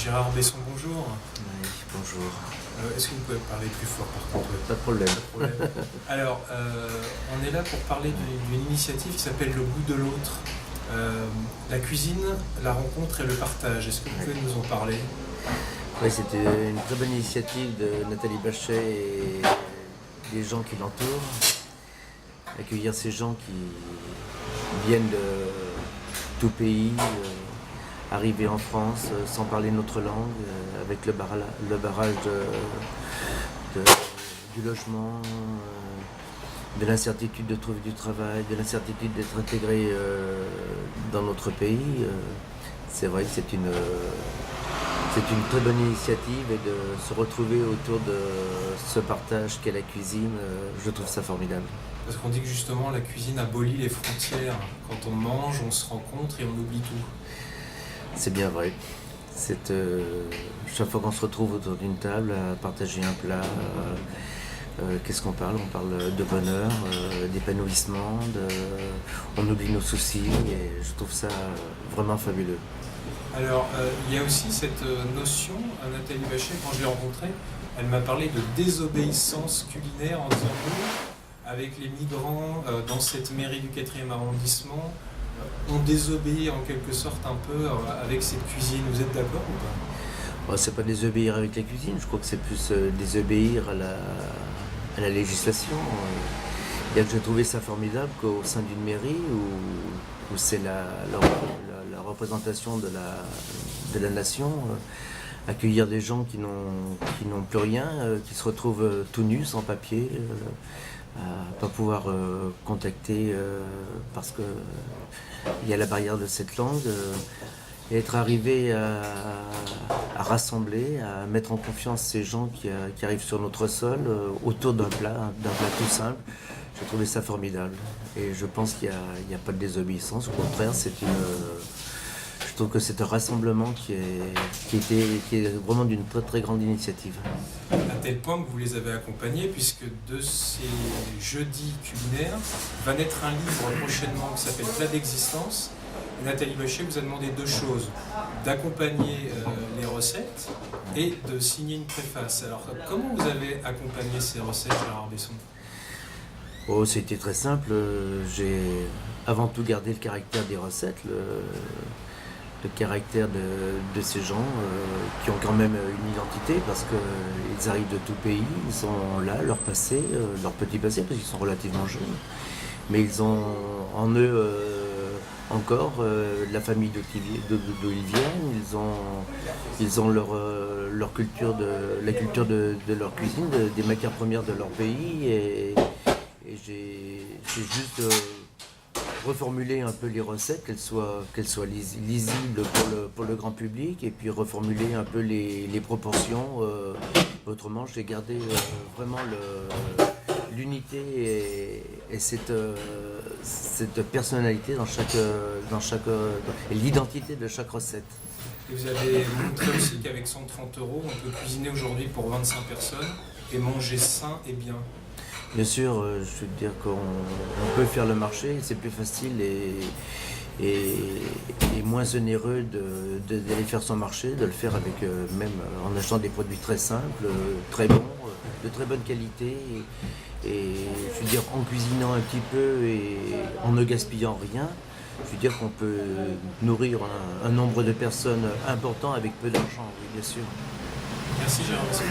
Gérard Besson, bonjour. Oui, bonjour. Est-ce que vous pouvez parler plus fort par contre? Pas de problème. Pas de problème. Alors, on est là pour parler d'une initiative qui s'appelle Le goût de l'autre. La cuisine, la rencontre et le partage. Est-ce que vous pouvez nous en parler? Oui, c'était une très bonne initiative de Nathalie Bachet et des gens qui l'entourent. Accueillir ces gens qui viennent de tout pays, arriver en France sans parler notre langue, avec le barrage du logement, de l'incertitude de trouver du travail, de l'incertitude d'être intégré dans notre pays. C'est vrai que c'est une très bonne initiative et de se retrouver autour de ce partage qu'est la cuisine, je trouve ça formidable. Parce qu'on dit que justement la cuisine abolit les frontières. Quand on mange, on se rencontre et on oublie tout. C'est bien vrai. Chaque fois qu'on se retrouve autour d'une table à partager un plat, qu'est-ce qu'on parle? On parle de bonheur, d'épanouissement, on oublie nos soucis et je trouve ça vraiment fabuleux. Alors, il y a aussi cette notion, Nathalie Bachet, quand je l'ai rencontrée, elle m'a parlé de désobéissance culinaire en disant nous, avec les migrants dans cette mairie du 4e arrondissement, on désobéit en quelque sorte un peu avec cette cuisine. Vous êtes d'accord ou pas? C'est pas désobéir avec la cuisine, je crois que c'est plus désobéir à la législation. Il y a que j'ai trouvé ça formidable qu'au sein d'une mairie où c'est la représentation de la nation, accueillir des gens qui n'ont plus rien, qui se retrouvent tout nus, sans papier, à pas pouvoir contacter parce que il y a la barrière de cette langue, et être arrivé à rassembler, à mettre en confiance ces gens qui arrivent sur notre sol autour d'un plat tout simple. J'ai trouvé ça formidable et je pense qu'il n'y a pas de désobéissance, au contraire je trouve que c'est un rassemblement qui est vraiment d'une très très grande initiative. À tel point que vous les avez accompagnés, puisque de ces jeudis culinaires va naître un livre prochainement qui s'appelle Plat d'existence. Et Nathalie Bachet vous a demandé deux choses, d'accompagner les recettes et de signer une préface. Alors comment vous avez accompagné ces recettes, Gérard Besson? Oh, c'était très simple. J'ai avant tout gardé le caractère des recettes, le caractère de ces gens qui ont quand même une identité parce qu'ils arrivent de tout pays, ils ont là leur passé, leur petit passé parce qu'ils sont relativement jeunes, mais ils ont en eux encore la famille d'où ils viennent, ils ont leur culture, la culture de leur cuisine, des matières premières de leur pays et j'ai juste reformuler un peu les recettes, qu'elles soient lisibles pour le grand public et puis reformuler un peu les proportions. Autrement, j'ai gardé vraiment l'unité et cette personnalité dans et l'identité de chaque recette. Et vous avez montré aussi qu'avec 130 €, on peut cuisiner aujourd'hui pour 25 personnes et manger sain et bien. Bien sûr, je veux dire qu'on peut faire le marché, c'est plus facile et moins onéreux d'aller faire son marché, de le faire avec même en achetant des produits très simples, très bons, de très bonne qualité et je veux dire en cuisinant un petit peu et en ne gaspillant rien. Je veux dire qu'on peut nourrir un nombre de personnes important avec peu d'argent, oui, bien sûr. Merci Gérard Besson.